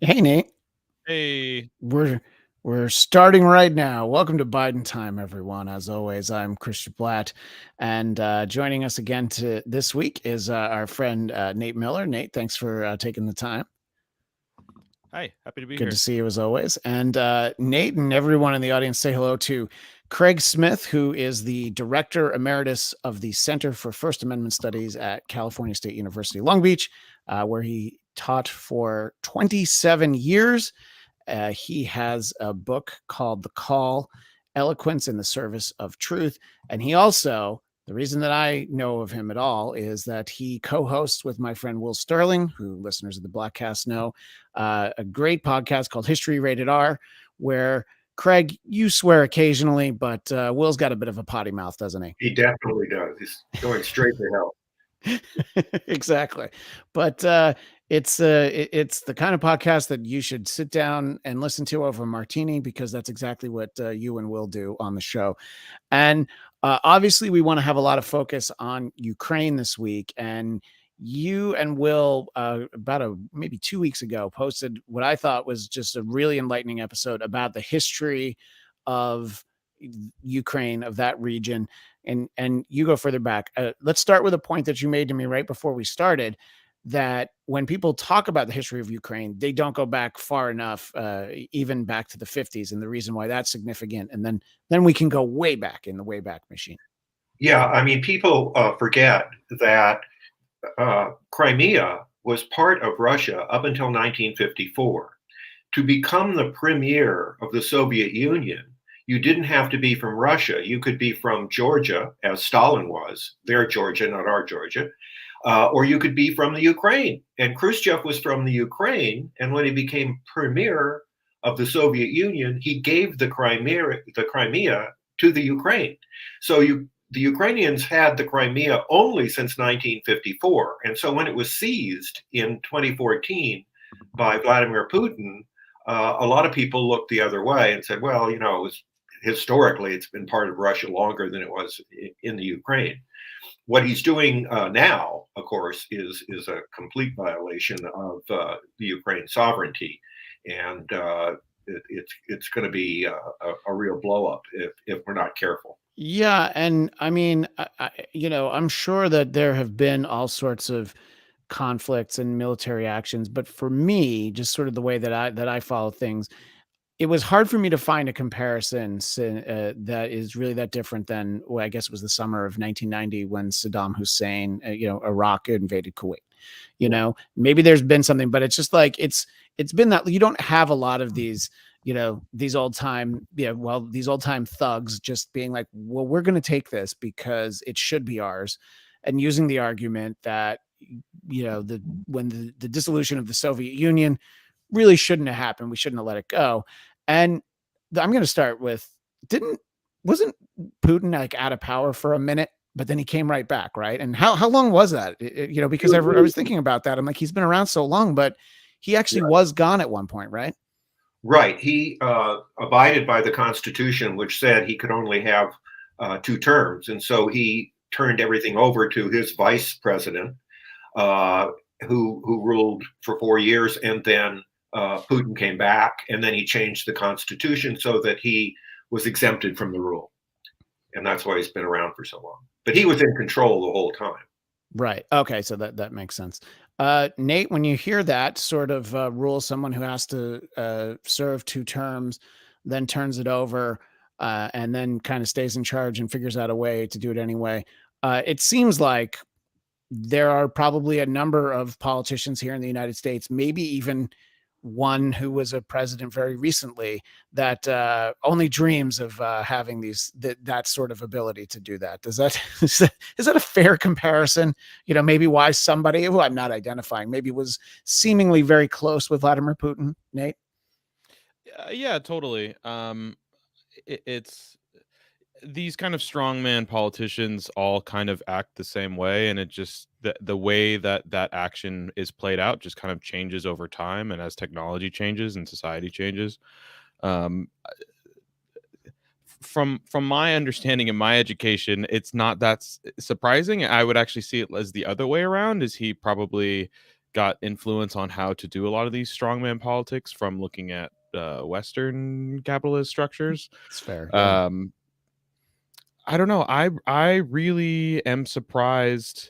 Hey, Nate. Hey. We're we're starting right now. Welcome to Biden Time, everyone. As always, I'm Christian Blatt, and joining us again to this week is our friend Nate Miller. Nate, thanks for taking the time. Hi, happy to be Good to here. see you as always. And Nate and everyone in the audience, say hello to Craig Smith, who is the director emeritus of the Center for First Amendment Studies at California State University, Long Beach, where he taught for 27 years. He has a book called The Call: Eloquence in the Service of Truth. And he also, the reason that I know of him at all is that he co-hosts with my friend Will Sterling, who listeners of the Blackcast know, a great podcast called History Rated R, where Craig, you swear occasionally, but Will's got a bit of a potty mouth, doesn't he? He definitely does. He's going straight to hell. Exactly. But it's the kind of podcast that you should sit down and listen to over a martini, because that's exactly what you and Will do on the show. And obviously, we want to have a lot of focus on Ukraine this week. And you and Will, about maybe 2 weeks ago, posted what I thought was just a really enlightening episode about the history of Ukraine, of that region. And you go further back. Let's start with a point that you made to me right before we started, that when people talk about the history of Ukraine, they don't go back far enough, even back to the 50s, and the reason why that's significant. And then we can go way back in the Wayback Machine. Yeah, I mean, people forget that Crimea was part of Russia up until 1954. To become the premier of the Soviet Union, you didn't have to be from Russia. You could be from Georgia, as Stalin was, their Georgia, not our Georgia, or you could be from the Ukraine. And Khrushchev was from the Ukraine. And when he became premier of the Soviet Union, he gave the Crimea to the Ukraine. So the Ukrainians had the Crimea only since 1954. And so when it was seized in 2014 by Vladimir Putin, a lot of people looked the other way and said, well, it was historically, it's been part of Russia longer than it was in the Ukraine. What he's doing now, of course, is a complete violation of the Ukraine sovereignty, and it's going to be a real blow up if we're not careful. Yeah, and I mean, I'm sure that there have been all sorts of conflicts and military actions, but for me, just sort of the way that I follow things, it was hard for me to find a comparison that is really that different than, well, I guess it was the summer of 1990 when Saddam Hussein, Iraq invaded Kuwait. Maybe there's been something, but it's just like it's been that you don't have a lot of these these old time thugs just being like, well, we're going to take this because it should be ours, and using the argument that when the dissolution of the Soviet Union really shouldn't have happened, we shouldn't have let it go. And I'm going to start with, wasn't Putin like out of power for a minute, but then he came right back, right? And how long was that? Because I was thinking about that. I'm like, he's been around so long, but he actually was gone at one point, right? Right. He abided by the Constitution, which said he could only have 2 terms. And so he turned everything over to his vice president, who ruled for 4 years. And then Putin came back, and then he changed the Constitution so that he was exempted from the rule. And that's why he's been around for so long. But he was in control the whole time. Right. Okay. So that makes sense. Nate, when you hear that sort of rule, someone who has to serve 2 terms, then turns it over, and then kind of stays in charge and figures out a way to do it anyway, it seems like there are probably a number of politicians here in the United States, maybe even one who was a president very recently, that only dreams of having that sort of ability to do that. Is that a fair comparison? Maybe why somebody who I'm not identifying maybe was seemingly very close with Vladimir Putin, Nate? Yeah, totally. It's these kind of strongman politicians all kind of act the same way, and it just the way that action is played out just kind of changes over time, and as technology changes and society changes. Um, from my understanding and my education, it's not that surprising. I would actually see it as the other way around. Is he probably got influence on how to do a lot of these strongman politics from looking at Western capitalist structures. It's fair. Yeah. I don't know. I really am surprised.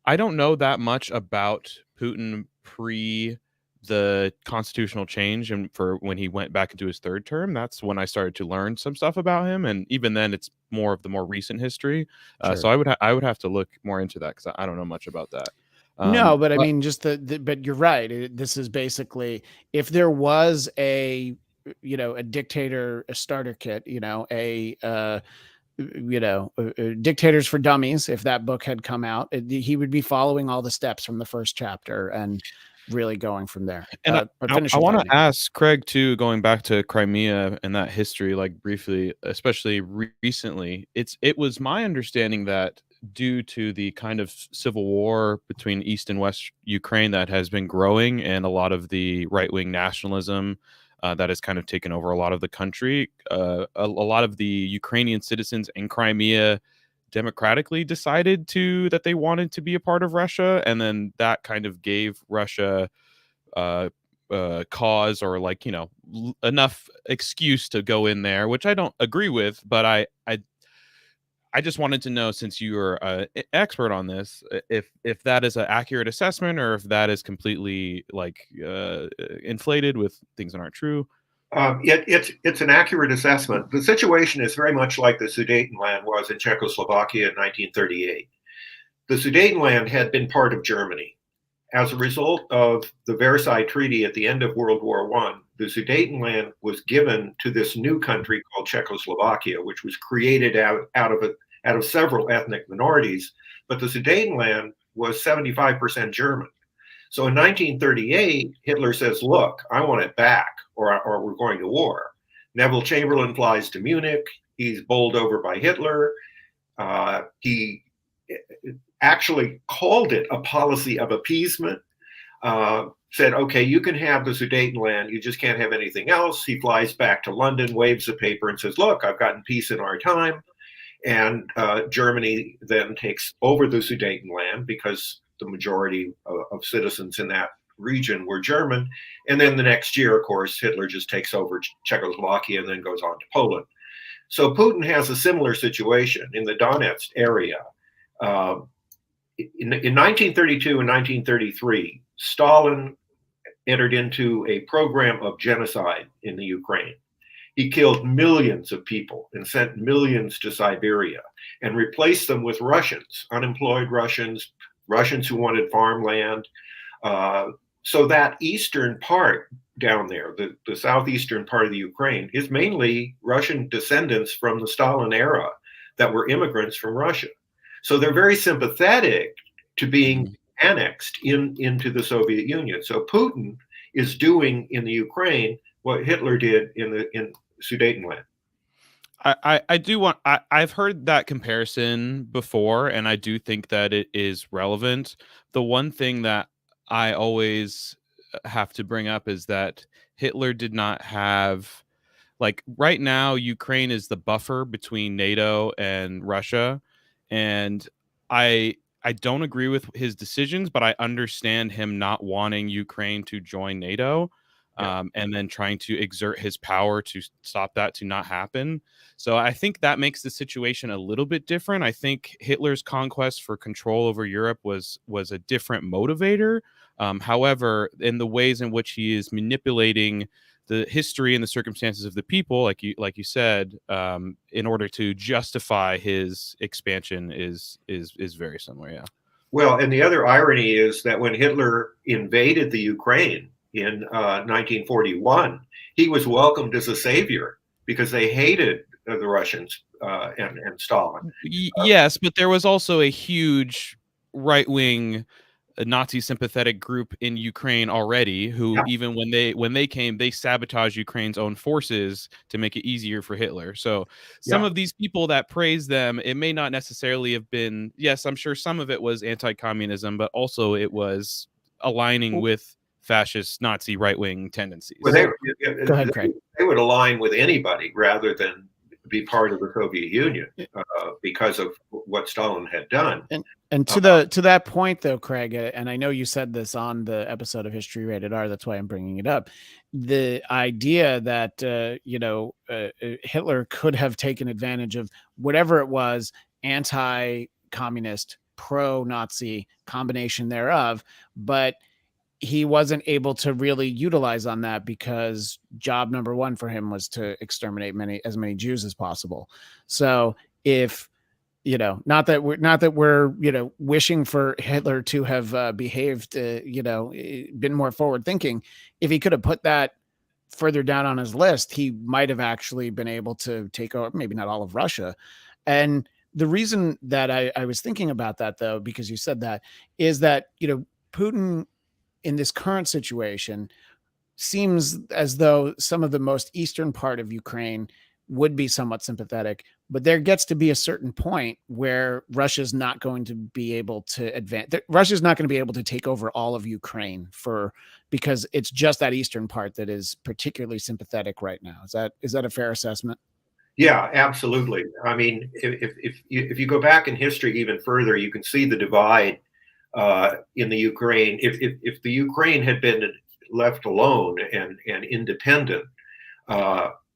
I don't know that much about Putin pre the constitutional change and for when he went back into his third term. That's when I started to learn some stuff about him, and even then it's more of the more recent history. So Sure. I would have to look more into that because I don't know much about that. No, but I But mean, just but you're right. This is basically, if there was a dictator, a starter kit, Dictators for Dummies, if that book had come out, he would be following all the steps from the first chapter and really going from there. And But finish I your want thought, to Nick. ask Craig too, going back to Crimea and that history, like briefly, especially recently. It was my understanding that due to the kind of civil war between East and West Ukraine that has been growing, and a lot of the right wing nationalism that has kind of taken over a lot of the country, a lot of the Ukrainian citizens in Crimea democratically decided that they wanted to be a part of Russia, and then that kind of gave Russia uh, cause, or like, enough excuse to go in there, which I don't agree with, but I just wanted to know, since you are an expert on this, if that is an accurate assessment, or if that is completely like inflated with things that aren't true. It's an accurate assessment. The situation is very much like the Sudetenland was in Czechoslovakia in 1938. The Sudetenland had been part of Germany. As a result of the Versailles Treaty at the end of World War I, the Sudetenland was given to this new country called Czechoslovakia, which was created out of several ethnic minorities. But the Sudetenland was 75% German. So in 1938, Hitler says, look, I want it back, or we're going to war. Neville Chamberlain flies to Munich. He's bowled over by Hitler. He actually called it a policy of appeasement, said, okay, you can have the Sudetenland, you just can't have anything else. He flies back to London, waves a paper and says, look, I've gotten peace in our time. And Germany then takes over the Sudetenland because the majority of citizens in that region were German. And then the next year, of course, Hitler just takes over Czechoslovakia and then goes on to Poland. So Putin has a similar situation in the Donetsk area. In 1932 and 1933, Stalin entered into a program of genocide in the Ukraine. He killed millions of people and sent millions to Siberia and replaced them with Russians, unemployed Russians, Russians who wanted farmland. So that eastern part down there, the southeastern part of the Ukraine, is mainly Russian descendants from the Stalin era that were immigrants from Russia. So they're very sympathetic to being annexed into the Soviet Union. So Putin is doing in the Ukraine what Hitler did in Sudetenland. I do want, I've heard that comparison before, and I do think that it is relevant. The one thing that I always have to bring up is that Hitler did not have, like, right now Ukraine is the buffer between NATO and Russia, and I don't agree with his decisions, but I understand him not wanting Ukraine to join NATO. And then trying to exert his power to stop that to not happen. So I think that makes the situation a little bit different. I think Hitler's conquest for control over Europe was a different motivator. However, in the ways in which he is manipulating the history and the circumstances of the people, like you said, in order to justify his expansion, is very similar. Yeah. Well, and the other irony is that when Hitler invaded the Ukraine in 1941, he was welcomed as a savior because they hated the Russians and Stalin. Yes, but there was also a huge right-wing Nazi sympathetic group in Ukraine already, who even when they came, they sabotaged Ukraine's own forces to make it easier for Hitler. So some of these people that praise them, it may not necessarily have been, yes, I'm sure some of it was anti-communism, but also it was aligning with fascist Nazi right-wing tendencies. Well, Go ahead, Craig. they would align with anybody rather than be part of the Soviet Union because of what Stalin had done. And to that point, though, Craig, and I know you said this on the episode of History Rated R. That's why I'm bringing it up. The idea that Hitler could have taken advantage of whatever it was, anti-communist, pro-Nazi combination thereof, but he wasn't able to really utilize on that because job number one for him was to exterminate as many Jews as possible. So if not that we're wishing for Hitler to have behaved, been more forward thinking. If he could have put that further down on his list, he might have actually been able to take over, maybe not all of Russia. And the reason that I was thinking about that, though, because you said that, is that Putin in this current situation seems as though some of the most eastern part of Ukraine would be somewhat sympathetic, but there gets to be a certain point where Russia's not going to be able to advance. Russia's not going to be able to take over all of Ukraine because it's just that eastern part that is particularly sympathetic right now. Is that a fair assessment? Yeah, absolutely. I mean, if you go back in history even further, you can see the divide in the Ukraine. If the Ukraine had been left alone and independent,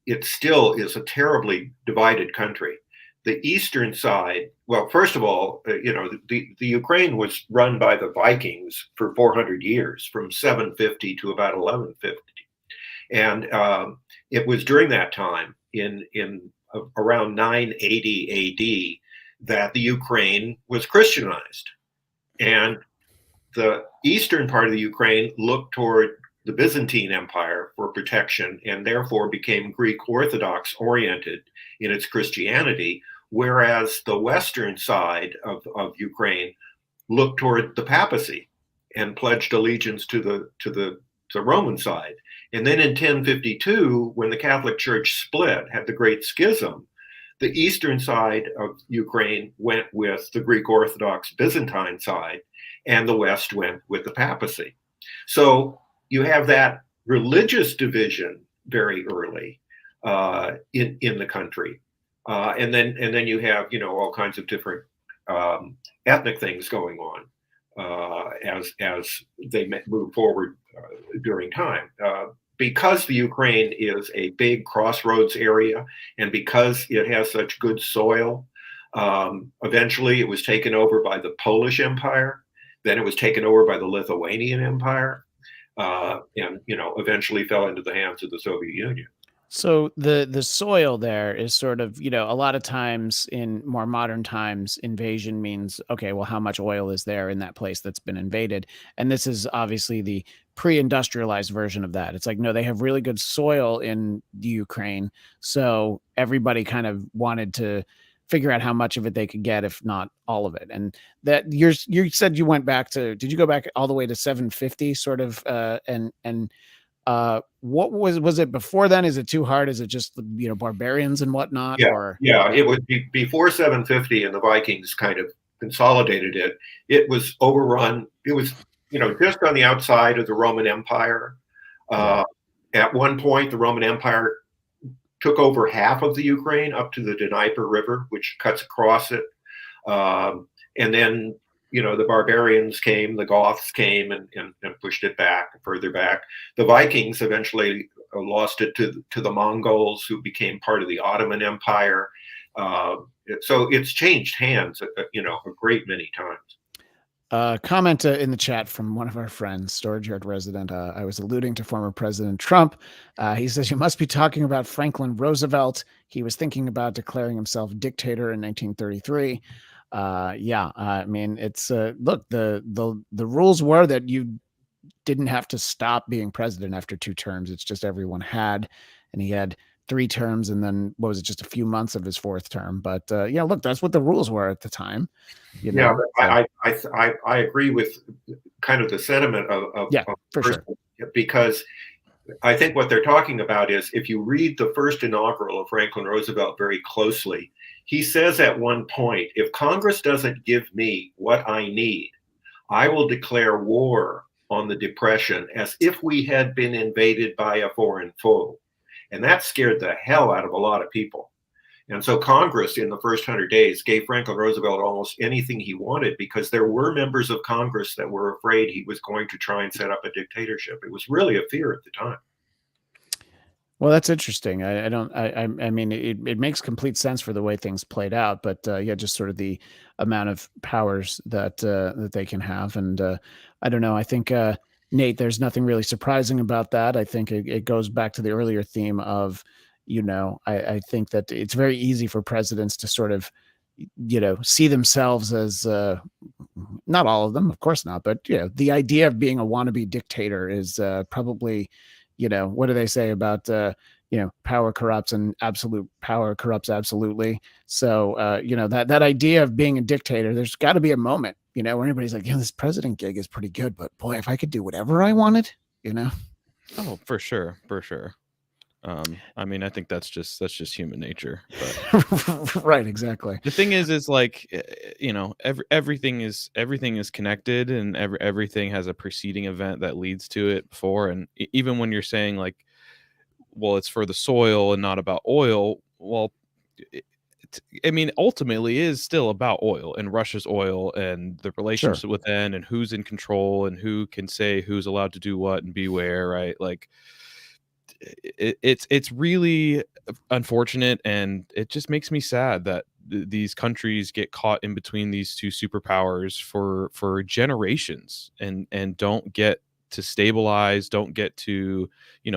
it still is a terribly divided country. The eastern side, well, first of all, the Ukraine was run by the Vikings for 400 years, from 750 to about 1150, and it was during that time in around 980 AD that the Ukraine was Christianized. And the eastern part of the Ukraine looked toward the Byzantine Empire for protection and therefore became Greek Orthodox oriented in its Christianity, whereas the western side of Ukraine looked toward the papacy and pledged allegiance to the Roman side. And then in 1052, when the Catholic Church split, had the Great Schism, the eastern side of Ukraine went with the Greek Orthodox Byzantine side, and the West went with the papacy. So you have that religious division very early in the country, and then you have all kinds of different ethnic things going on as they move forward during time. Because the Ukraine is a big crossroads area, and because it has such good soil, eventually it was taken over by the Polish Empire. Then it was taken over by the Lithuanian Empire, and eventually fell into the hands of the Soviet Union. So the soil there is sort of, a lot of times in more modern times, invasion means, okay, well, how much oil is there in that place that's been invaded? And this is obviously the pre-industrialized version of that. It's like, no, they have really good soil in the Ukraine. So everybody kind of wanted to figure out how much of it they could get, if not all of it. And that you said you went back to, did you go back all the way to 750 sort of, what was it before then? Is it too hard? Is it just barbarians and whatnot? Yeah, it would be before 750, and the Vikings kind of consolidated it. It was overrun. It was just on the outside of the Roman Empire. At one point, the Roman Empire took over half of the Ukraine up to the Dnieper River, which cuts across it, and then the barbarians came, the Goths came and pushed it back, further back. The Vikings eventually lost it to the Mongols, who became part of the Ottoman Empire. So it's changed hands, a great many times. Comment in the chat from one of our friends, Storage Yard resident. I was alluding to former President Trump. He says, you must be talking about Franklin Roosevelt. He was thinking about declaring himself dictator in 1933. I mean, it's look, the rules were that you didn't have to stop being president after 2 terms. It's just everyone had, and he had 3 terms, and then what was it, just a few months of his 4th term. But look, that's what the rules were at the time. Yeah, I agree with kind of the sentiment of for sure, because I think what they're talking about is, if you read the first inaugural of Franklin Roosevelt very closely, he says at one point, if Congress doesn't give me what I need, I will declare war on the Depression as if we had been invaded by a foreign foe. And that scared the hell out of a lot of people. And so Congress in the first 100 days gave Franklin Roosevelt almost anything he wanted because there were members of Congress that were afraid he was going to try and set up a dictatorship. It was really a fear at the time. Well, that's interesting. I don't. I mean, it makes complete sense for the way things played out, but yeah, just sort of the amount of powers that they can have, and I don't know. I think Nate, there's nothing really surprising about that. I think it goes back to the earlier theme of, I think that it's very easy for presidents to sort of, see themselves as not all of them, of course not, but the idea of being a wannabe dictator is probably, what do they say about power corrupts and absolute power corrupts absolutely. So that idea of being a dictator, there's got to be a moment, where anybody's like, this president gig is pretty good, but boy, if I could do whatever I wanted, Oh, for sure, for sure. I mean, I think that's just human nature. But right, exactly. the thing is like, everything is connected, and everything has a preceding event that leads to it before. And even when you're saying like, well, it's for the soil and not about oil. Well, it, I mean, ultimately it is still about oil and Russia's oil and the Sure. relationship within and who's in control and who can say who's allowed to do what and be where, right? Like, it's really unfortunate, and it just makes me sad that these countries get caught in between these two superpowers for generations, and don't get to stabilize, don't get to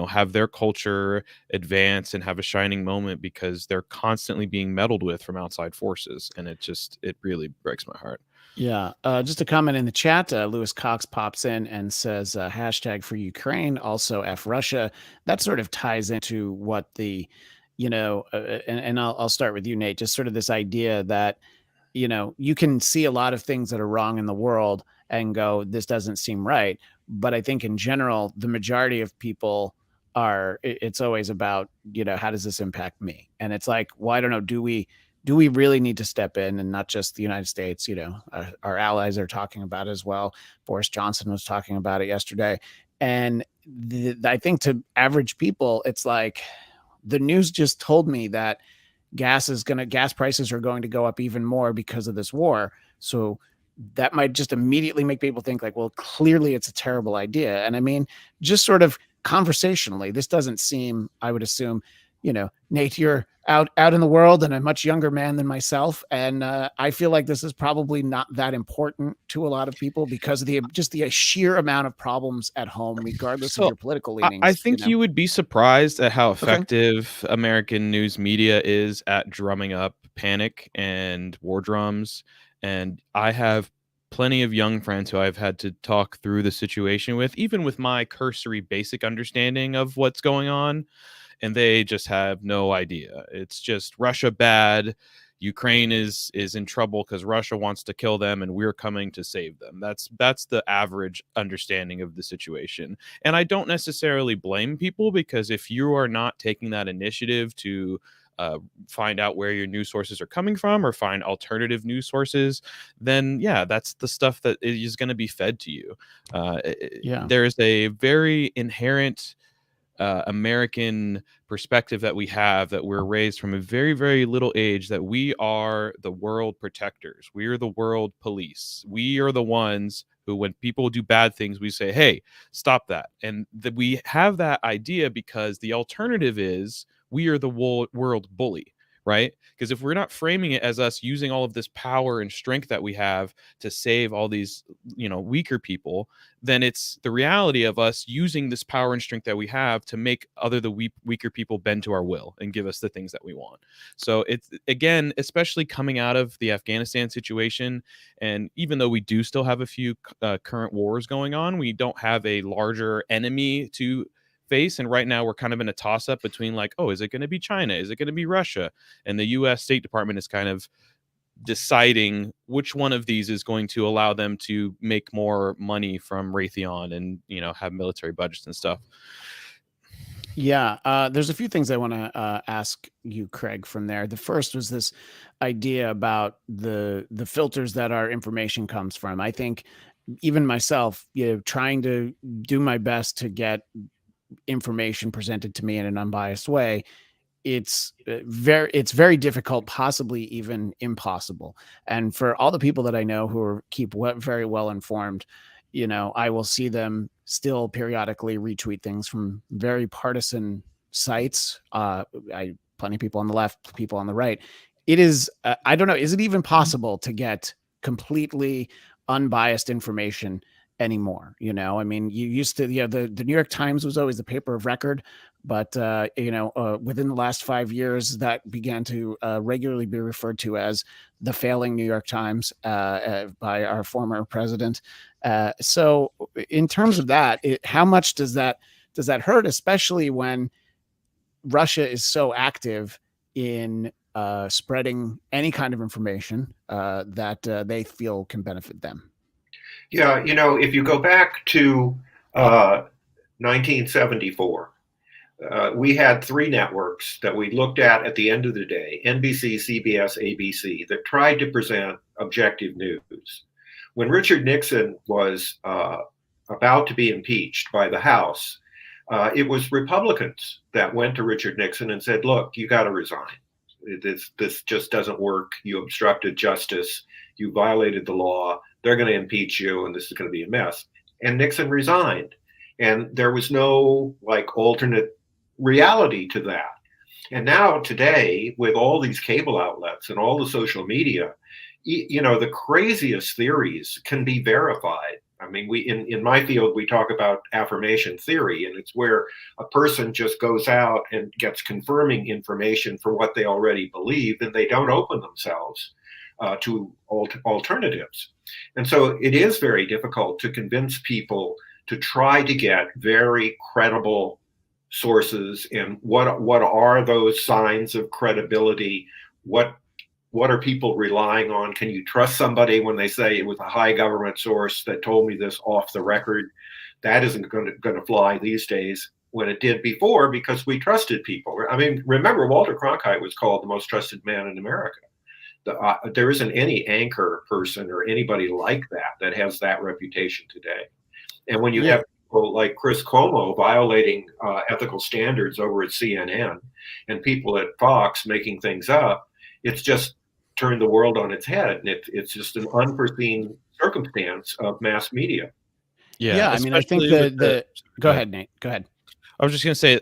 have their culture advance and have a shining moment because they're constantly being meddled with from outside forces, and it really breaks my heart. Yeah. Just a comment in the chat. Lewis Cox pops in and says, hashtag for Ukraine, also F Russia. That sort of ties into what and I'll start with you, Nate, just sort of this idea that, you can see a lot of things that are wrong in the world and go, this doesn't seem right. But I think in general, the majority of people it's always about, how does this impact me? And it's like, well, I don't know. Do we really need to step in, and not just the United States? Our allies are talking about it as well. Boris Johnson was talking about it yesterday. And I think to average people, it's like the news just told me that gas prices are going to go up even more because of this war. So that might just immediately make people think like, well, clearly it's a terrible idea. And I mean, just sort of conversationally, this doesn't seem, I would assume, Nate, you're out in the world and a much younger man than myself, and I feel like this is probably not that important to a lot of people because of the sheer amount of problems at home, regardless of So your political I leanings. think you would be surprised at how Okay. effective American news media is at drumming up panic and war drums. And I have plenty of young friends who I've had to talk through the situation with, even with my cursory basic understanding of what's going on, and they just have no idea. It's just Russia bad. Ukraine is in trouble because Russia wants to kill them, and we're coming to save them. That's the average understanding of the situation. And I don't necessarily blame people, because if you are not taking that initiative to find out where your news sources are coming from or find alternative news sources, then yeah, that's the stuff that is going to be fed to you. Yeah. There is a very inherent American perspective that we have, that we're raised from a very, very little age, that we are the world protectors. We are the world police. We are the ones who, when people do bad things, we say, hey, stop that. And that we have that idea because the alternative is we are the world bully, right? Because if we're not framing it as us using all of this power and strength that we have to save all these, weaker people, then it's the reality of us using this power and strength that we have to make the weaker people bend to our will and give us the things that we want. So it's, again, especially coming out of the Afghanistan situation, and even though we do still have a few current wars going on, we don't have a larger enemy to face. And right now we're kind of in a toss up between like, oh, is it going to be China, is it going to be Russia? And the US State Department is kind of deciding which one of these is going to allow them to make more money from Raytheon and have military budgets and stuff. Yeah, there's a few things I want to ask you, Craig, from there. The first was this idea about the filters that our information comes from. I think even myself, trying to do my best to get information presented to me in an unbiased way, it's very difficult, possibly even impossible. And for all the people that I know who keep very well informed, I will see them still periodically retweet things from very partisan sites. I Plenty of people on the left, people on the right. It is I don't know, is it even possible to get completely unbiased information anymore? I mean, you used to, the New York Times was always the paper of record, but within the last 5 years, that began to regularly be referred to as the failing New York Times by our former president. So, in terms of that, how much does that hurt, especially when Russia is so active in spreading any kind of information that they feel can benefit them? Yeah, if you go back to 1974, we had three networks that we looked at the end of the day: NBC, CBS, ABC, that tried to present objective news. When Richard Nixon was about to be impeached by the House, it was Republicans that went to Richard Nixon and said, "Look, you got to resign. This just doesn't work. You obstructed justice. You violated the law. They're going to impeach you, and this is going to be a mess." And Nixon resigned, and there was no alternate reality to that. And now today, with all these cable outlets and all the social media, the craziest theories can be verified. I mean, in my field, we talk about affirmation theory, and it's where a person just goes out and gets confirming information for what they already believe, and they don't open themselves to alternatives. And so it is very difficult to convince people to try to get very credible sources. And what are those signs of credibility? What are people relying on? Can you trust somebody when they say it was a high government source that told me this off the record? That isn't going to fly these days when it did before, because we trusted people. I mean, remember, Walter Cronkite was called the most trusted man in America. There isn't any anchor person or anybody like that has that reputation today. And when you Yeah. have people like Chris Cuomo violating ethical standards over at CNN, and people at Fox making things up, it's just turned the world on its head. And it's just an unforeseen circumstance of mass media. Yeah, Yeah, I mean, I think especially with the go go ahead. ahead, Nate. Go ahead. I was just gonna say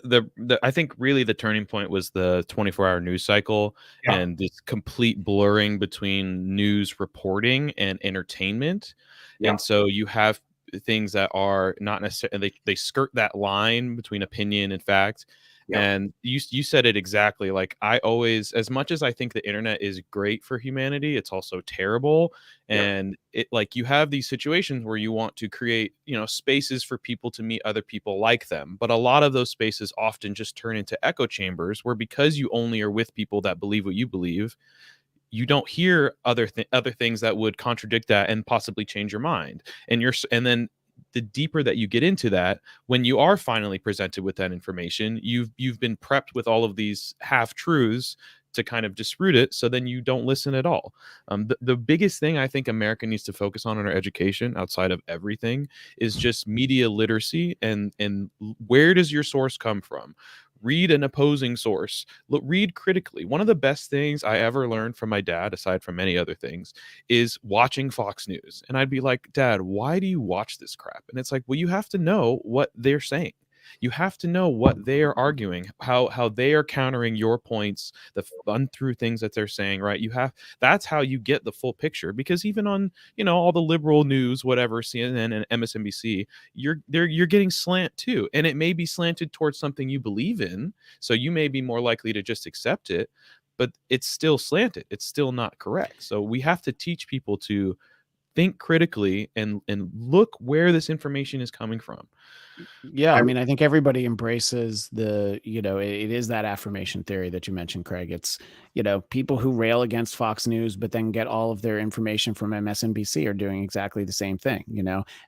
I think really the turning point was the 24-hour news cycle Yeah, and this complete blurring between news reporting and entertainment. yeah, And so you have things that are not necessarily they skirt that line between opinion and fact. yeah, And you said it exactly. Like I always, as much as I think the internet is great for humanity, it's also terrible. yeah, And it like you have these situations where you want to create, spaces for people to meet other people like them. But a lot of those spaces often just turn into echo chambers where because you only are with people that believe what you believe, you don't hear other things that would contradict that and possibly change your mind. And then the deeper that you get into that, when you are finally presented with that information, you've been prepped with all of these half truths to kind of disroot it, so then you don't listen at all. The biggest thing I think America needs to focus on in our education, outside of everything, is just media literacy and where does your source come from? Read an opposing source. Read critically. One of the best things I ever learned from my dad, aside from many other things, is watching Fox News. And I'd be like, "Dad, why do you watch this crap?" And it's like, well, you have to know what they're saying. You have to know what they are arguing, how they are countering your points, the untrue things that they're saying, right? That's how you get the full picture. Because even on, all the liberal news, whatever, CNN and MSNBC, you're getting slant too. And it may be slanted towards something you believe in. So you may be more likely to just accept it, but it's still slanted. It's still not correct. So we have to teach people to think critically and look where this information is coming from. Yeah, I I, mean, I think everybody embraces it is that affirmation theory that you mentioned, Craig. It's, people who rail against Fox News, but then get all of their information from MSNBC are doing exactly the same thing.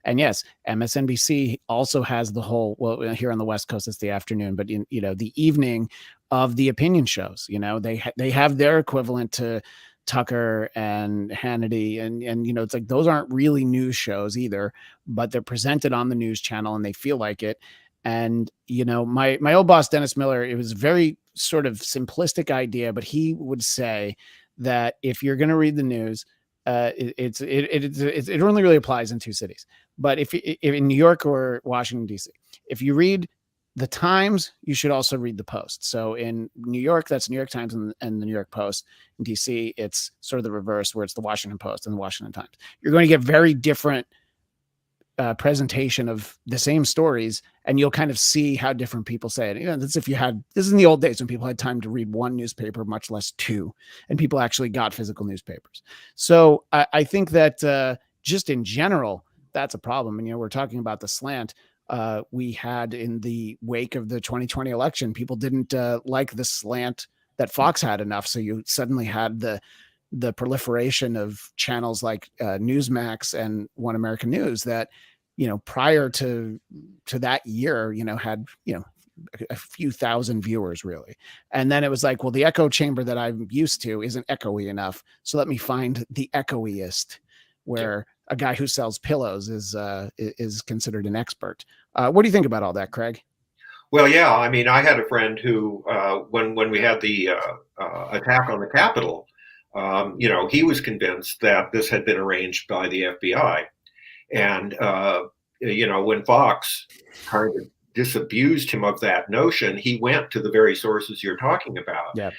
And yes, MSNBC also has well, here on the West Coast, it's the afternoon, but the evening of the opinion shows, they have their equivalent to Tucker and Hannity, and it's like those aren't really news shows either, but they're presented on the news channel and they feel like it. And my old boss Dennis Miller, it was very sort of simplistic idea, but he would say that if you're going to read the news, it only really applies in two cities. But if in New York or Washington D.C., if you read the Times, you should also read the Post. So in New York, that's New York Times and the New York Post. In DC, it's sort of the reverse, where it's the Washington Post and the Washington Times. You're going to get very different presentation of the same stories, and you'll kind of see how different people say it. You know, this is in the old days when people had time to read one newspaper, much less two, and people actually got physical newspapers. So I think that just in general, that's a problem. And, you know, we're talking about the slant we had in the wake of the 2020 election. People didn't like the slant that Fox had enough. So you suddenly had the proliferation of channels like Newsmax and One American News that, you know, prior to that year, you know, had, you know, a few thousand viewers really. And then it was like, well, the echo chamber that I'm used to isn't echoey enough. So let me find the echoiest, where a guy who sells pillows is considered an expert. What do you think about all that, Craig? Well, yeah, I mean, I had a friend who, when we had the attack on the Capitol, you know, he was convinced that this had been arranged by the FBI. And, you know, when Fox kind of disabused him of that notion, he went to the very sources you're talking about. Yeah.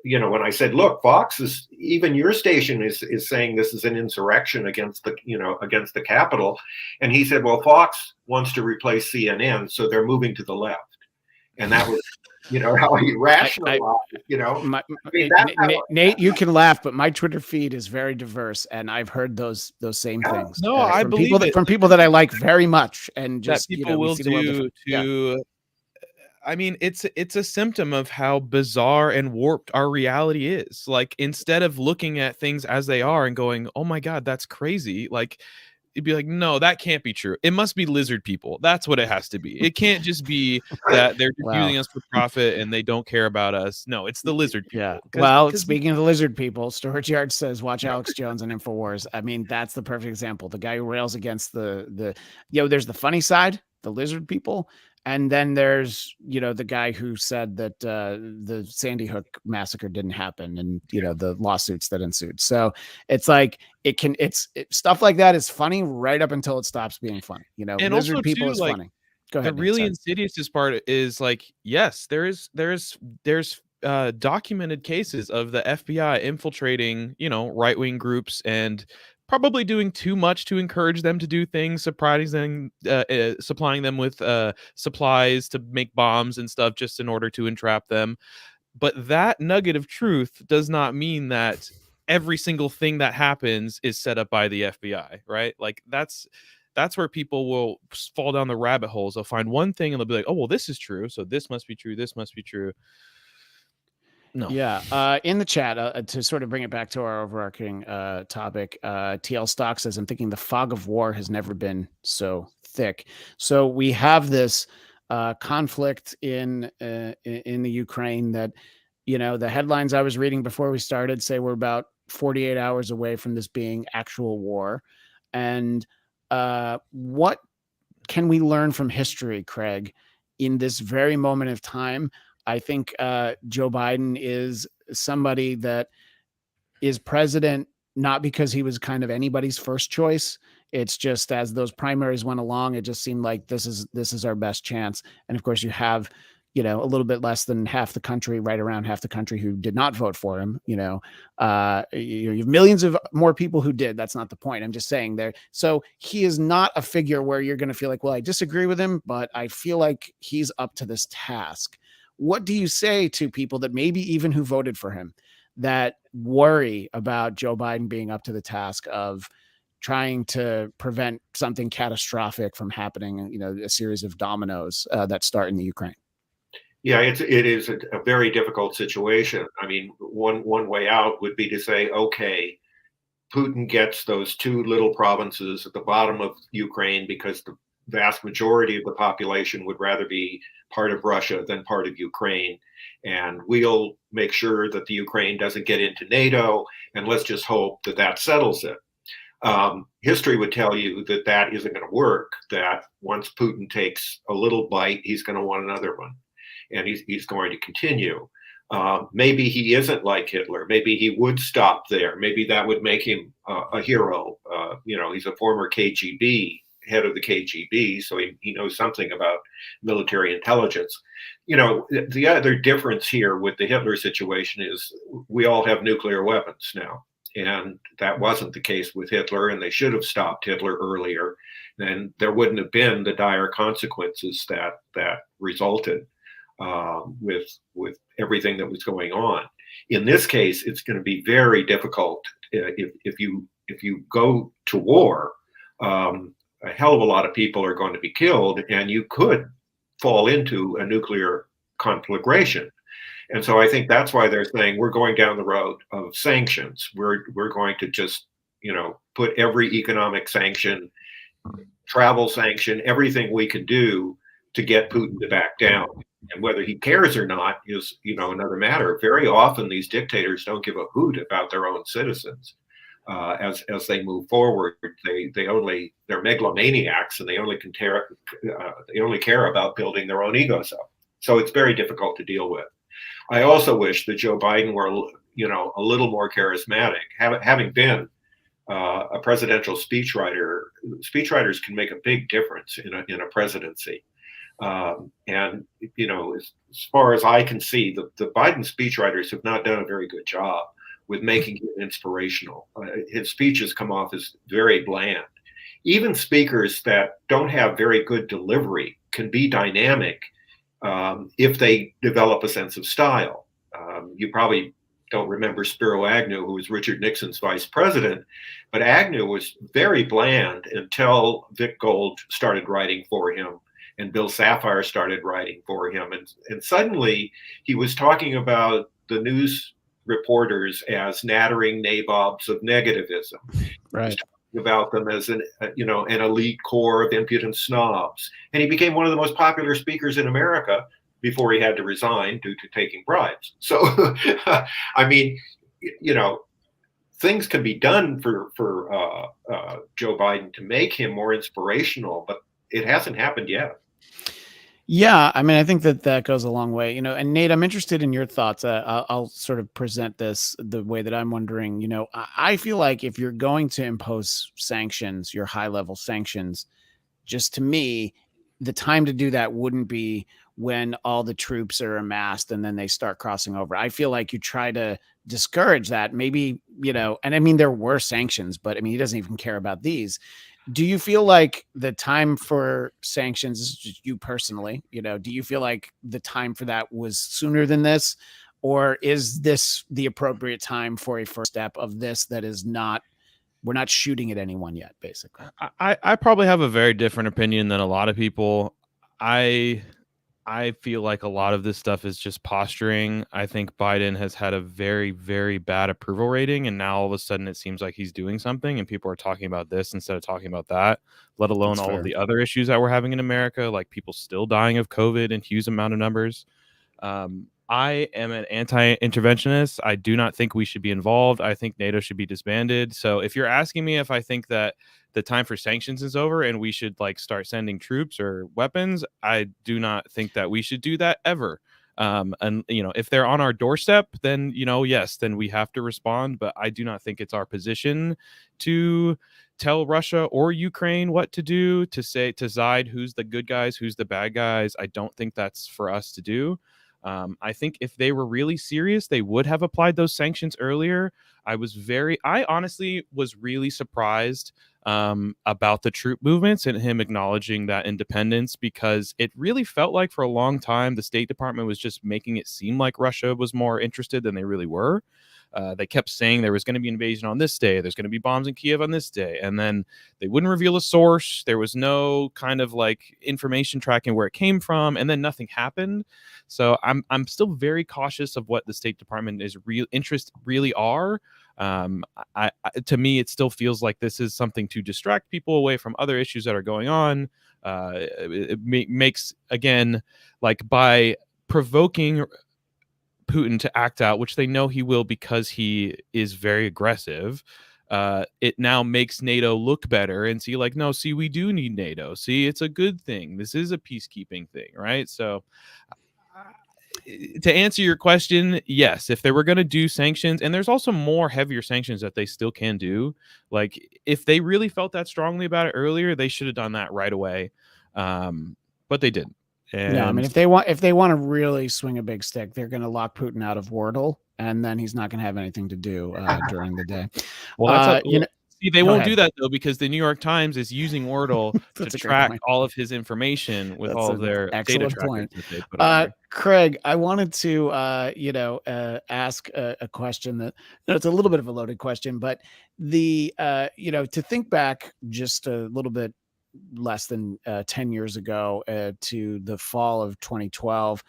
You know, when I said, look, Fox is, even your station is saying this is an insurrection against the, you know, against the Capitol. And he said, well, Fox wants to replace CNN, so they're moving to the left. And that was, you know, how he rationalized, you know. Nate, you can laugh, but my Twitter feed is very diverse, and I've heard those same things. No, I believe people it. From people that I like very much, and just that people will do to. I mean, it's a symptom of how bizarre and warped our reality is. Like, instead of looking at things as they are and going, "Oh my God, that's crazy," like, it'd be like, no, that can't be true. It must be lizard people. That's what it has to be. It can't just be that they're just using us for profit and they don't care about us. No, it's the lizard people. Yeah. Well, speaking of the lizard people, Storage Yard says, watch Alex Jones on InfoWars. I mean, that's the perfect example. The guy who rails against there's the funny side, the lizard people. And then there's, you know, the guy who said that the Sandy Hook massacre didn't happen, and, you know, the lawsuits that ensued. So it's like, stuff like that is funny right up until it stops being funny. You know, and lizard also people too, is like, funny. Go ahead. The really insidious part is, like, yes, there's documented cases of the FBI infiltrating, you know, right-wing groups and probably doing too much to encourage them to do things, supplying them with supplies to make bombs and stuff just in order to entrap them. But that nugget of truth does not mean that every single thing that happens is set up by the FBI, right? Like, that's where people will fall down the rabbit holes. They'll find one thing and they'll be like, oh, well, this is true, so this must be true. This must be true. No. Yeah. In the chat, to sort of bring it back to our overarching topic, TL Stock says, I'm thinking the fog of war has never been so thick. So we have this conflict in the Ukraine that, you know, the headlines I was reading before we started say we're about 48 hours away from this being actual war. And what can we learn from history, Craig, in this very moment of time? I think Joe Biden is somebody that is president not because he was kind of anybody's first choice. It's just as those primaries went along, it just seemed like this is our best chance. And of course, you have, you know, a little bit less than half the country, right around half the country, who did not vote for him. You know, you have millions of more people who did. That's not the point. I'm just saying there. So he is not a figure where you're going to feel like, well, I disagree with him, but I feel like he's up to this task. What do you say to people that maybe even who voted for him that worry about Joe Biden being up to the task of trying to prevent something catastrophic from happening, you know, a series of dominoes that start in the Ukraine? Yeah, it is a very difficult situation. I mean, one way out would be to say, okay, Putin gets those two little provinces at the bottom of Ukraine because the vast majority of the population would rather be part of Russia than part of Ukraine. And we'll make sure that the Ukraine doesn't get into NATO, and let's just hope that that settles it. History would tell you that that isn't going to work, that once Putin takes a little bite, he's going to want another one. and he's going to continue. Maybe he isn't like Hitler. Maybe he would stop there. Maybe that would make him a hero. He's a former KGB head of the KGB, so he knows something about military intelligence. The other difference here with the Hitler situation is we all have nuclear weapons now. And that wasn't the case with Hitler, and they should have stopped Hitler earlier. Then there wouldn't have been the dire consequences that resulted with everything that was going on. In this case, it's going to be very difficult if you go to war. A hell of a lot of people are going to be killed, and you could fall into a nuclear conflagration. And so I think that's why they're saying we're going down the road of sanctions. We're going to just put every economic sanction, travel sanction, everything we can do to get Putin to back down. And whether he cares or not is another matter. Very often these dictators don't give a hoot about their own citizens. As they move forward, they're megalomaniacs, and they only care about building their own egos up. So it's very difficult to deal with. I also wish that Joe Biden were a little more charismatic. Having been a presidential speechwriter, speechwriters can make a big difference in a presidency. And as far as I can see, the Biden speechwriters have not done a very good job with making him inspirational. His speeches come off as very bland. Even speakers that don't have very good delivery can be dynamic if they develop a sense of style. You probably don't remember Spiro Agnew, who was Richard Nixon's vice president, but Agnew was very bland until Vic Gold started writing for him and Bill Safire started writing for him. And suddenly he was talking about the news reporters as nattering nabobs of negativism. Right. About them as an elite core of impudent snobs. And he became one of the most popular speakers in America before he had to resign due to taking bribes. So, I mean, things can be done for Joe Biden to make him more inspirational, but it hasn't happened yet. Yeah, I mean, I think that goes a long way, and Nate, I'm interested in your thoughts. I'll sort of present this the way that I'm wondering. I feel like if you're going to impose sanctions, your high level sanctions, just to me, the time to do that wouldn't be when all the troops are amassed and then they start crossing over. I feel like you try to discourage that, maybe, and I mean, there were sanctions, but I mean, he doesn't even care about these. Do you feel like the time for sanctions, this is just you personally, do you feel like the time for that was sooner than this? Or is this the appropriate time for a first step of this that is not, we're not shooting at anyone yet, basically? I probably have a very different opinion than a lot of people. I feel like a lot of this stuff is just posturing. I think Biden has had a very, very bad approval rating, and now all of a sudden it seems like he's doing something, and people are talking about this instead of talking about that, let alone That's all fair. of the other issues that we're having in America, like people still dying of COVID in huge amount of numbers. I am an anti-interventionist. I do not think we should be involved. I think NATO should be disbanded. So if you're asking me if I think that the time for sanctions is over and we should start sending troops or weapons, I do not think that we should do that ever. And if they're on our doorstep, then yes, then we have to respond. But I do not think it's our position to tell Russia or Ukraine what to do, to decide who's the good guys, who's the bad guys. I don't think that's for us to do. I think if they were really serious, they would have applied those sanctions earlier. I honestly was really surprised about the troop movements and him acknowledging that independence, because it really felt like for a long time the State Department was just making it seem like Russia was more interested than they really were. They kept saying there was going to be an invasion on this day, there's going to be bombs in Kiev on this day, and then they wouldn't reveal a source. There was no kind of information tracking where it came from, and then nothing happened. So I'm still very cautious of what the State Department is interest really are. To me, it still feels like this is something to distract people away from other issues that are going on. It makes, again, by provoking Putin to act out, which they know he will because he is very aggressive, it now makes NATO look better and see no, see, we do need NATO. See, it's a good thing. This is a peacekeeping thing, right? So to answer your question, yes, if they were going to do sanctions, and there's also more heavier sanctions that they still can do. Like if they really felt that strongly about it earlier, they should have done that right away. But they didn't. No, I mean, And if they want to really swing a big stick, they're going to lock Putin out of Wordle, and then he's not going to have anything to do during the day. well, that's a You know, see, they go won't do ahead. that though because the New York Times is using Wordle to That's a great track point. all of his information with That's all of an their data excellent trackers point. that they put on there. Craig, I wanted to, ask a question that, it's a little bit of a loaded question, but to think back just a little bit less than 10 years ago to the fall of 2012,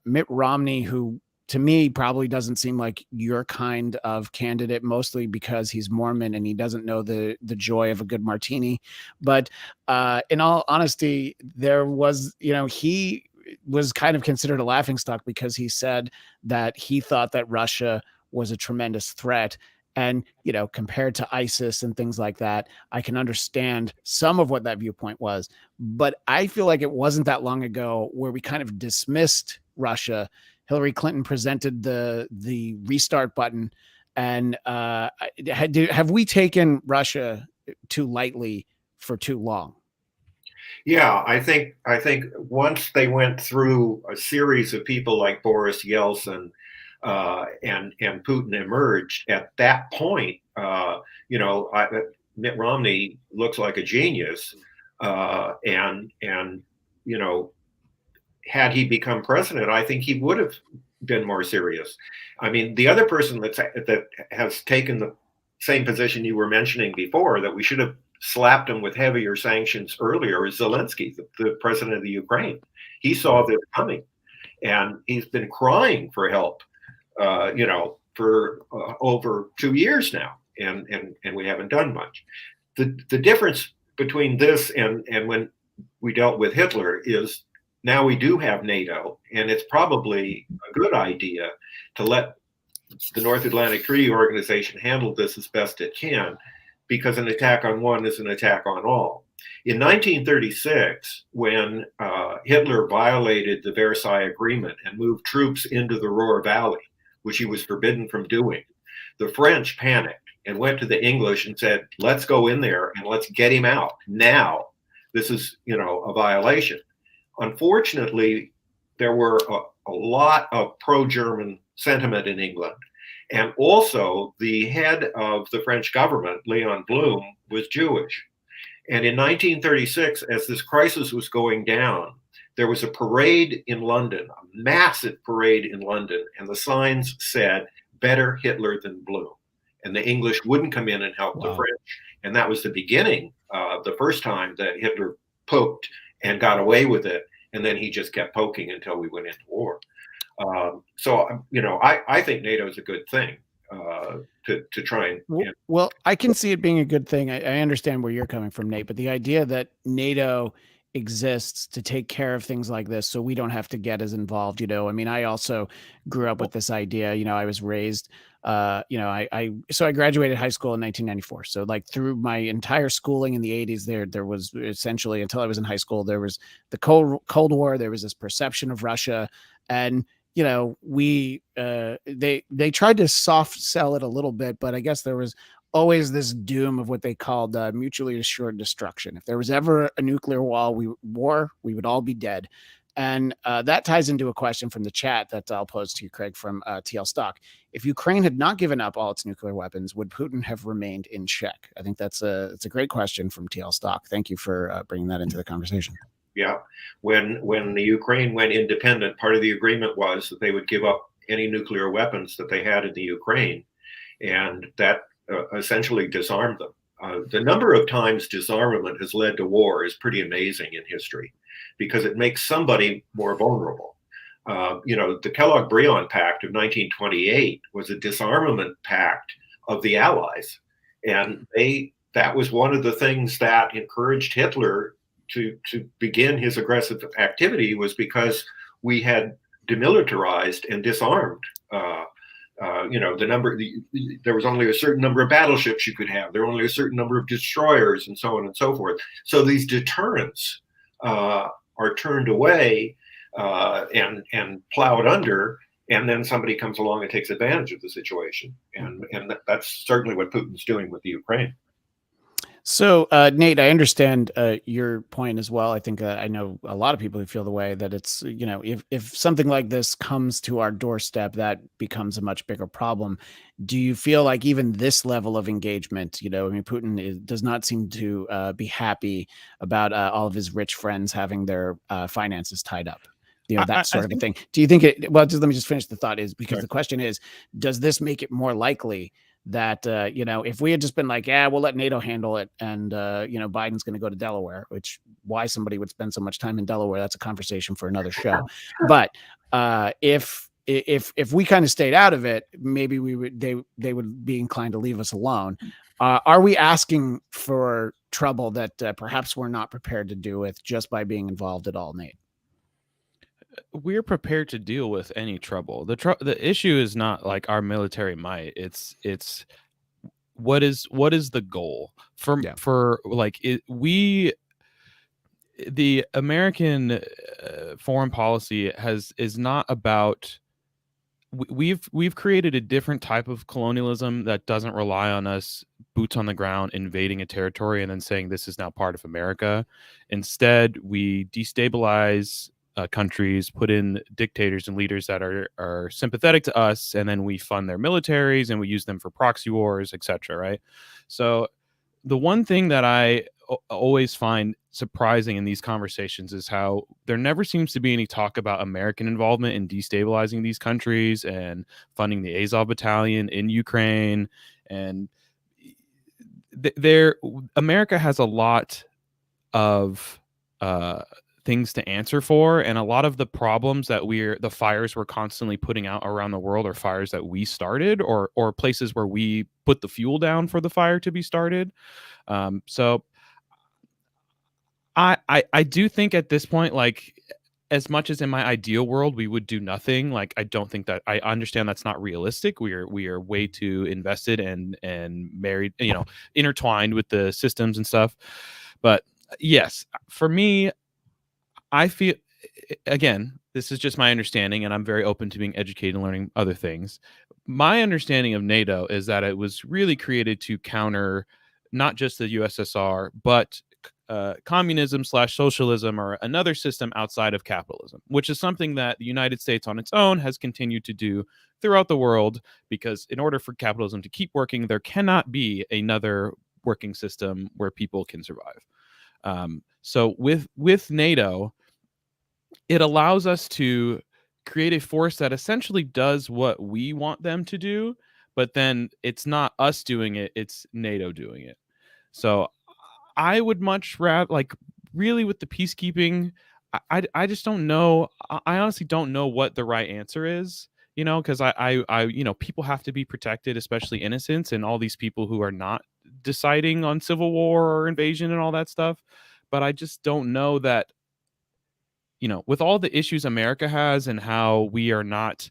Mitt Romney, who to me probably doesn't seem like your kind of candidate, mostly because he's Mormon and he doesn't know the joy of a good martini. But in all honesty, there was, he was kind of considered a laughingstock because he said that he thought that Russia was a tremendous threat. And, compared to ISIS and things like that, I can understand some of what that viewpoint was. But I feel like it wasn't that long ago where we kind of dismissed Russia. Hillary Clinton presented the restart button. And have we taken Russia too lightly for too long? Yeah, I think once they went through a series of people like Boris Yeltsin and Putin emerged at that point, Mitt Romney looks like a genius, and had he become president, I think he would have been more serious. I mean, the other person that has taken the same position you were mentioning before, that we should have slapped him with heavier sanctions earlier, is Zelensky, the president of the Ukraine. He saw this coming, and he's been crying for help, for over 2 years now, and we haven't done much. The difference between this and when we dealt with Hitler is now we do have NATO, and it's probably a good idea to let the North Atlantic Treaty Organization handle this as best it can, because an attack on one is an attack on all. In 1936, when Hitler violated the Versailles Agreement and moved troops into the Ruhr Valley, which he was forbidden from doing, the French panicked and went to the English and said, let's go in there and let's get him out now. This is, a violation. Unfortunately, there were a lot of pro-German sentiment in England. And also, the head of the French government, Leon Blum, was Jewish. And in 1936, as this crisis was going down, there was a parade in London, a massive parade in London, and the signs said, better Hitler than Blum. And the English wouldn't come in and help the French. And that was the beginning, the first time that Hitler poked and got away with it. And then he just kept poking until we went into war. I think NATO is a good thing to try and. Well, I can see it being a good thing. I understand where you're coming from, Nate, but the idea that NATO exists to take care of things like this so we don't have to get as involved, I mean, I also grew up with this idea. I was raised, I graduated high school in 1994. So like through my entire schooling in the 80s, there was essentially, until I was in high school, there was the Cold War. There was this perception of Russia, and they tried to soft sell it a little bit, but I guess there was always this doom of what they called mutually assured destruction. If there was ever a nuclear war, we would all be dead. And that ties into a question from the chat that I'll pose to you, Craig, from TL Stock. If Ukraine had not given up all its nuclear weapons, would Putin have remained in check? I think it's a great question from TL Stock. Thank you for bringing that into the conversation. Yeah. When the Ukraine went independent, part of the agreement was that they would give up any nuclear weapons that they had in the Ukraine, and that essentially disarmed them. The number of times disarmament has led to war is pretty amazing in history, because it makes somebody more vulnerable. The Kellogg-Briand Pact of 1928 was a disarmament pact of the Allies, and that was one of the things that encouraged Hitler to begin his aggressive activity, was because we had demilitarized and disarmed. There was only a certain number of battleships you could have. There were only a certain number of destroyers, and so on and so forth. So these deterrents are turned away and plowed under, and then somebody comes along and takes advantage of the situation. And that's certainly what Putin's doing with the Ukraine. So, Nate, I understand your point as well. I think I know a lot of people who feel the way that it's, if something like this comes to our doorstep, that becomes a much bigger problem. Do you feel like even this level of engagement, I mean, Putin does not seem to be happy about all of his rich friends having their finances tied up? That I sort of a think. thing. Do you think well, just let me just finish the thought is because Sorry. the question is, does this make it more likely that if we had just been like, yeah, we'll let NATO handle it, and Biden's going to go to Delaware, which why somebody would spend so much time in Delaware, that's a conversation for another show. But if we kind of stayed out of it, maybe they would be inclined to leave us alone. Are we asking for trouble that perhaps we're not prepared to deal with just by being involved at all, Nate? We're prepared to deal with any trouble. The issue is not like our military might. It's what is the goal for like the American foreign policy is not about. We've created a different type of colonialism that doesn't rely on us boots on the ground invading a territory and then saying this is now part of America. Instead, we destabilize countries, put in dictators and leaders that are sympathetic to us, and then we fund their militaries and we use them for proxy wars, etc. Right? So the one thing that I always find surprising in these conversations is how there never seems to be any talk about American involvement in destabilizing these countries and funding the Azov battalion in Ukraine. And America has a lot of things to answer for, and a lot of the problems that the fires we're constantly putting out around the world are fires that we started, or places where we put the fuel down for the fire to be started. So I do think at this point, like, as much as in my ideal world we would do nothing, like, I don't think that, I understand that's not realistic. We are way too invested and married, intertwined with the systems and stuff. But yes, for me, I feel, again, this is just my understanding, and I'm very open to being educated and learning other things. My understanding of NATO is that it was really created to counter not just the USSR, but communism / socialism, or another system outside of capitalism, which is something that the United States on its own has continued to do throughout the world, because in order for capitalism to keep working, there cannot be another working system where people can survive. So with NATO, it allows us to create a force that essentially does what we want them to do, but then it's not us doing it, it's NATO doing it. So I would much rather, like, really with the peacekeeping, I just don't know. I honestly don't know what the right answer is, because people have to be protected, especially innocents and all these people who are not deciding on civil war or invasion and all that stuff. But I just don't know that, with all the issues America has and how we are not,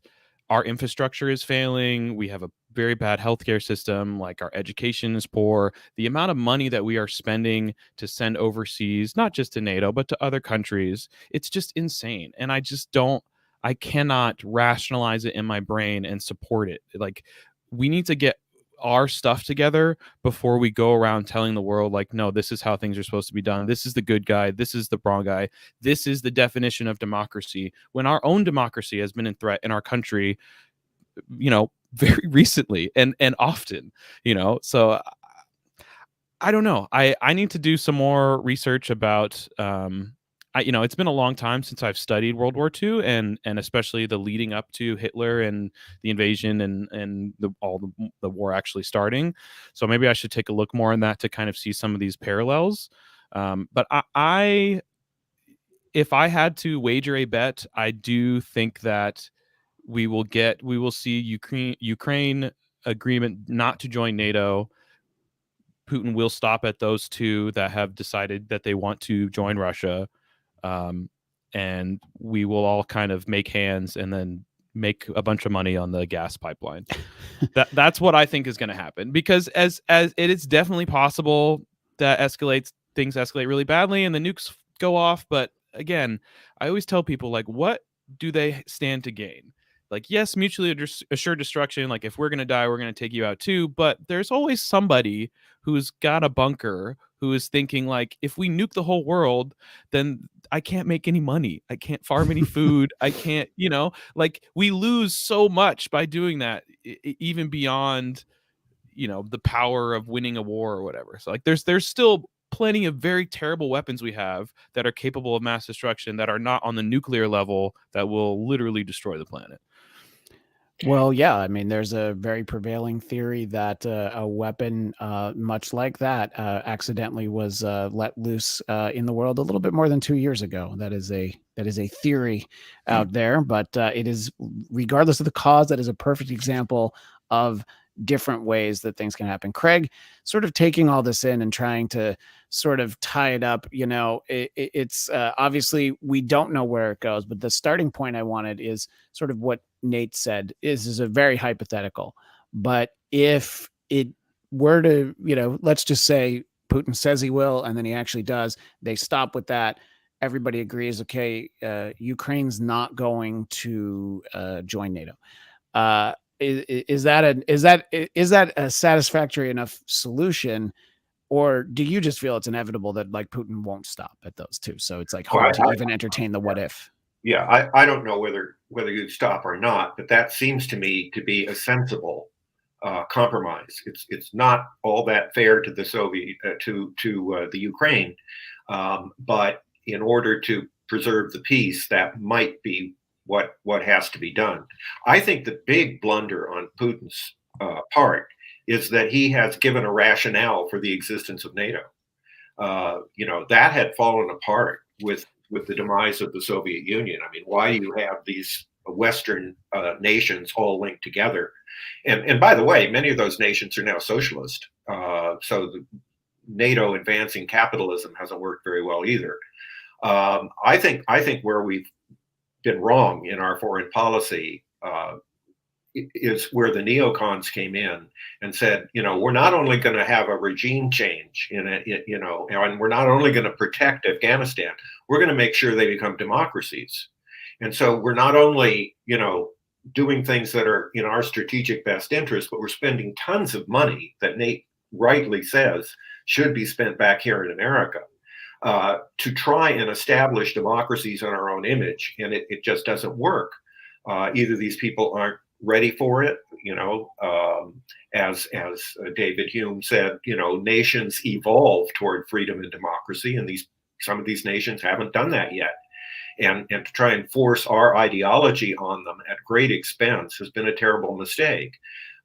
our infrastructure is failing. We have a very bad healthcare system. Like, our education is poor. The amount of money that we are spending to send overseas, not just to NATO, but to other countries, it's just insane. And I cannot rationalize it in my brain and support it. Like, we need to get our stuff together before we go around telling the world, like, no, this is how things are supposed to be done. This is the good guy. This is the wrong guy. This is the definition of democracy, when our own democracy has been in threat in our country, very recently and often, so I don't know. I need to do some more research about, it's been a long time since I've studied World War II, and especially the leading up to Hitler and the invasion and the war actually starting. So maybe I should take a look more on that to kind of see some of these parallels. But if I had to wager a bet, I do think that we will see Ukraine agreement not to join NATO. Putin will stop at those two that have decided that they want to join Russia. And we will all kind of make hands and then make a bunch of money on the gas pipeline. That's what I think is going to happen, because as it is definitely possible that things escalate really badly and the nukes go off, but again, I always tell people, like, what do they stand to gain? Like, yes, mutually assured destruction. Like, if we're gonna die, we're gonna take you out too. But there's always somebody who's got a bunker who is thinking, like, if we nuke the whole world, then I can't make any money. I can't farm any food. I can't, like, we lose so much by doing that, even beyond, the power of winning a war or whatever. So, like, there's still plenty of very terrible weapons we have that are capable of mass destruction, that are not on the nuclear level, that will literally destroy the planet. Well, yeah, I mean, there's a very prevailing theory that a weapon much like that accidentally was let loose in the world a little bit more than 2 years ago. That is a theory out there, but it is, regardless of the cause, that is a perfect example of different ways that things can happen. Craig, sort of taking all this in and trying to sort of tie it up, it's obviously we don't know where it goes, but the starting point I wanted is sort of what Nate said is a very hypothetical. But if it were to, let's just say Putin says he will, and then he actually does, they stop with that. Everybody agrees, okay, Ukraine's not going to join NATO. Is that a satisfactory enough solution, or do you just feel it's inevitable that like Putin won't stop at those two? So it's like Well, hard to even entertain the what if. yeah, I don't know whether you stop or not, but that seems to me to be a sensible compromise. It's not all that fair to the Soviet to the Ukraine, but in order to preserve the peace, that might be what has to be done. I think the big blunder on Putin's part is that he has given a rationale for the existence of NATO. That had fallen apart with the demise of the Soviet Union. I mean, why do you have these Western nations all linked together? And by the way, many of those nations are now socialist. So the NATO advancing capitalism hasn't worked very well either. I think where we've been wrong in our foreign policy is where the neocons came in and said, we're not only going to have a regime change in it, and we're not only going to protect Afghanistan, we're going to make sure they become democracies. And so we're not only, doing things that are in our strategic best interest, but we're spending tons of money that Nate rightly says should be spent back here in America to try and establish democracies on our own image. And it just doesn't work. Either these people aren't ready for it, as David Hume said, nations evolve toward freedom and democracy, and some of these nations haven't done that yet. And to try and force our ideology on them at great expense has been a terrible mistake.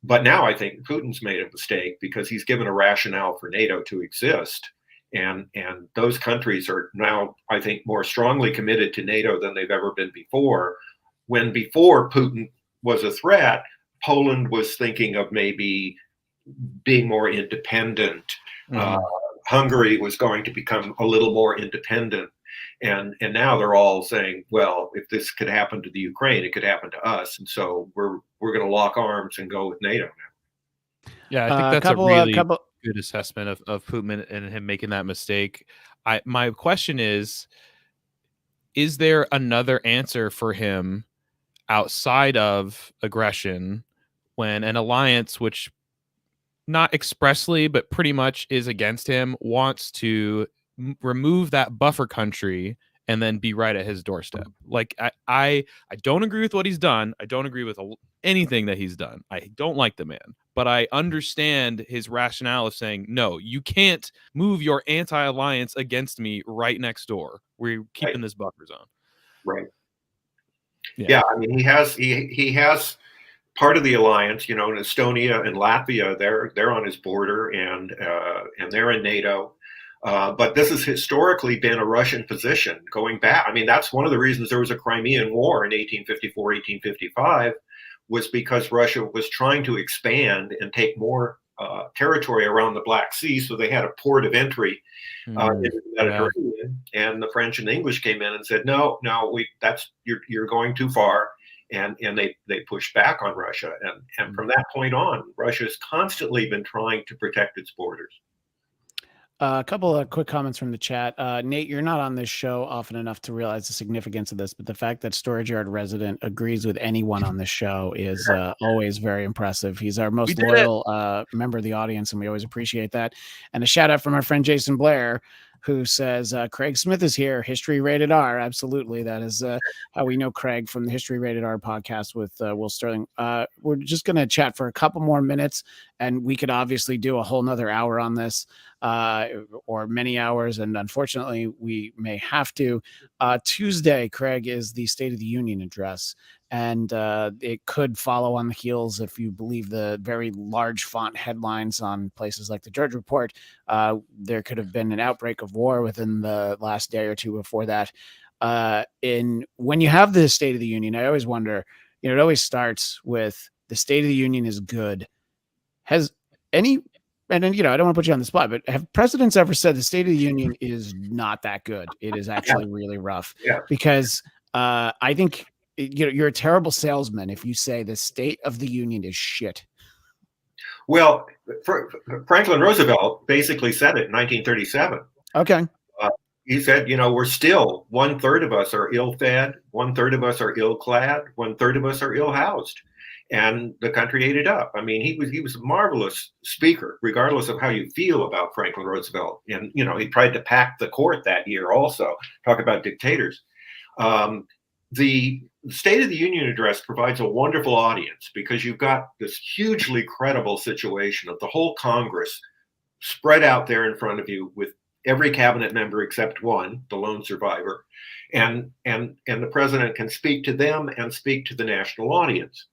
But now I think Putin's made a mistake because he's given a rationale for NATO to exist. And those countries are now, I think, more strongly committed to NATO than they've ever been before. When before Putin was a threat, Poland was thinking of maybe being more independent. Mm-hmm. Hungary was going to become a little more independent. And now they're all saying, well, if this could happen to the Ukraine, it could happen to us. And so we're going to lock arms and go with NATO now. Yeah, I think that's a really good assessment of Putin and him making that mistake. My question is there another answer for him outside of aggression when an alliance, which not expressly but pretty much is against him, wants to remove that buffer country and then be right at his doorstep? Like, I don't agree with what he's done. I don't agree with anything that he's done. I don't like the man, but I understand his rationale of saying, no, you can't move your anti-alliance against me right next door. We're keeping this buffer zone. Right. Yeah, I mean, he has part of the alliance, in Estonia and Latvia, they're on his border and they're in NATO. But this has historically been a Russian position going back. I mean, that's one of the reasons there was a Crimean War in 1854, 1855, was because Russia was trying to expand and take more territory around the Black Sea. So they had a port of entry into the Mediterranean. Yeah. And the French and the English came in and said, no, you're going too far. And they pushed back on Russia. And from that point on, Russia has constantly been trying to protect its borders. A couple of quick comments from the chat. Nate, you're not on this show often enough to realize the significance of this, but the fact that Storage Yard Resident agrees with anyone on this show is always very impressive. He's our most did it. loyal member of the audience, and we always appreciate that. And a shout out from our friend Jason Blair, who says, Craig Smith is here, History Rated R. Absolutely. That is how we know Craig from the History Rated R podcast with Will Sterling. We're just going to chat for a couple more minutes, and we could obviously do a whole nother hour on this. Or many hours, and unfortunately, we may have to. Tuesday, Craig, is the State of the Union address, and it could follow on the heels, if you believe the very large font headlines on places like the Drudge Report. There could have been an outbreak of war within the last day or two before that. When you have the State of the Union, I always wonder, it always starts with the State of the Union is good. Has any And then, I don't want to put you on the spot, but have presidents ever said the State of the Union is not that good? It is actually really rough. Yeah. Because I think, you're a terrible salesman if you say the State of the Union is shit. Well, Franklin Roosevelt basically said it in 1937. Okay. He said, we're still 1/3 of us are ill-fed, 1/3 of us are ill-clad, 1/3 of us are ill-housed. And the country ate it up. I mean, he was a marvelous speaker, regardless of how you feel about Franklin Roosevelt. And he tried to pack the court that year. Also, talk about dictators. The State of the Union address provides a wonderful audience because you've got this hugely credible situation of the whole Congress spread out there in front of you with every cabinet member except one, the lone survivor, and the president can speak to them and speak to the national audience.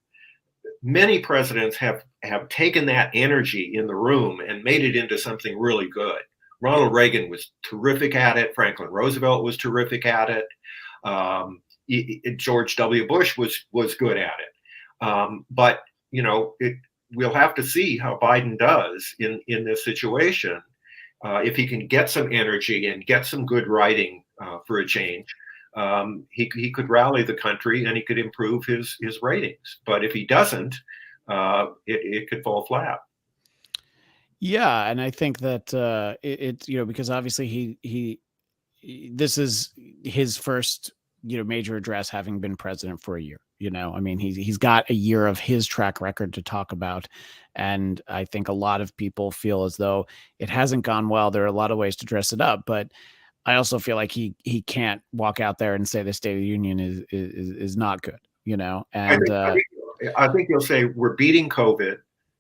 Many presidents have taken that energy in the room and made it into something really good. Ronald Reagan was terrific at it. Franklin Roosevelt was terrific at it. George W. Bush was good at it. But we'll have to see how Biden does in this situation. If he can get some energy and get some good writing for a change. He could rally the country and he could improve his ratings. But if he doesn't, it could fall flat. Yeah, and I think that it's because obviously this is his first major address, having been president for a year. I mean, he's got a year of his track record to talk about, and I think a lot of people feel as though it hasn't gone well. There are a lot of ways to dress it up, but I also feel like he can't walk out there and say the State of the Union is not good, And I think he'll say we're beating COVID,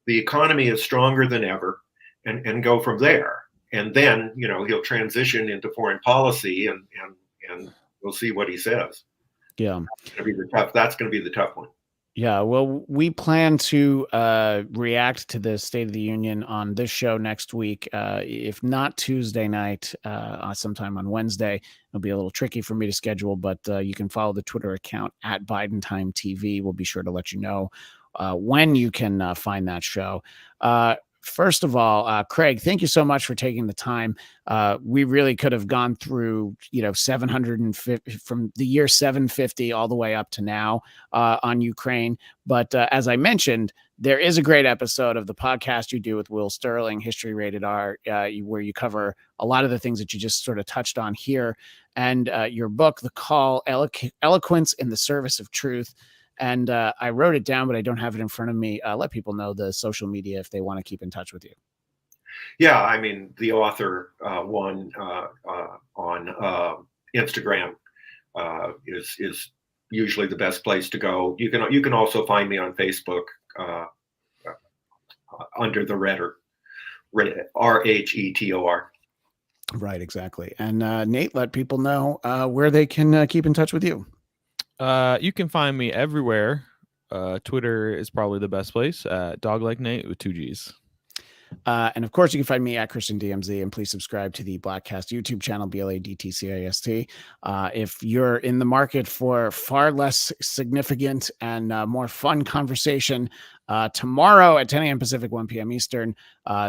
the economy is stronger than ever, and go from there. And then he'll transition into foreign policy, and we'll see what he says. Yeah, that's going to be the tough one. Yeah, well, we plan to react to the State of the Union on this show next week. If not Tuesday night, sometime on Wednesday. It'll be a little tricky for me to schedule, but you can follow the Twitter account at BidenTimeTV. We'll be sure to let you know when you can find that show. First of all, Craig, thank you so much for taking the time. We really could have gone through, 750 from the year 750 all the way up to now on Ukraine. But as I mentioned, there is a great episode of the podcast you do with Will Sterling, History Rated R, where you cover a lot of the things that you just sort of touched on here. And your book, The Call, Eloquence in the Service of Truth. And I wrote it down, but I don't have it in front of me. Let people know the social media if they want to keep in touch with you. Yeah, I mean, the author one on Instagram is usually the best place to go. You can also find me on Facebook under the Redder, RHETOR. Right, exactly. And Nate, let people know where they can keep in touch with you. You can find me everywhere. Twitter is probably the best place. Dog Like Nate with 2 G's. And of course, you can find me at Christian DMZ, and please subscribe to the Blackcast YouTube channel, BLADTCAST. If you're in the market for far less significant and more fun conversation, tomorrow at 10 a.m. Pacific, 1 p.m. Eastern,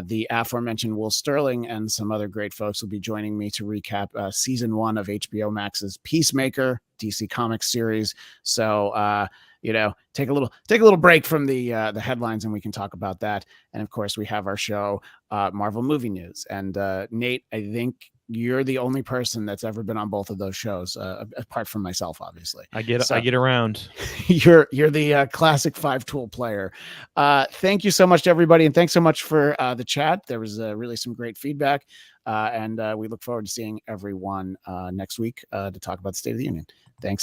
the aforementioned Will Sterling and some other great folks will be joining me to recap season 1 of HBO Max's Peacemaker DC Comics series. So take a little break from the headlines, and we can talk about that. And of course, we have our show, Marvel Movie News. And Nate, I think you're the only person that's ever been on both of those shows, apart from myself, obviously. I get around. You're the classic 5-tool player. Thank you so much to everybody, and thanks so much for the chat. There was really some great feedback, and we look forward to seeing everyone next week to talk about the State of the Union. Thanks.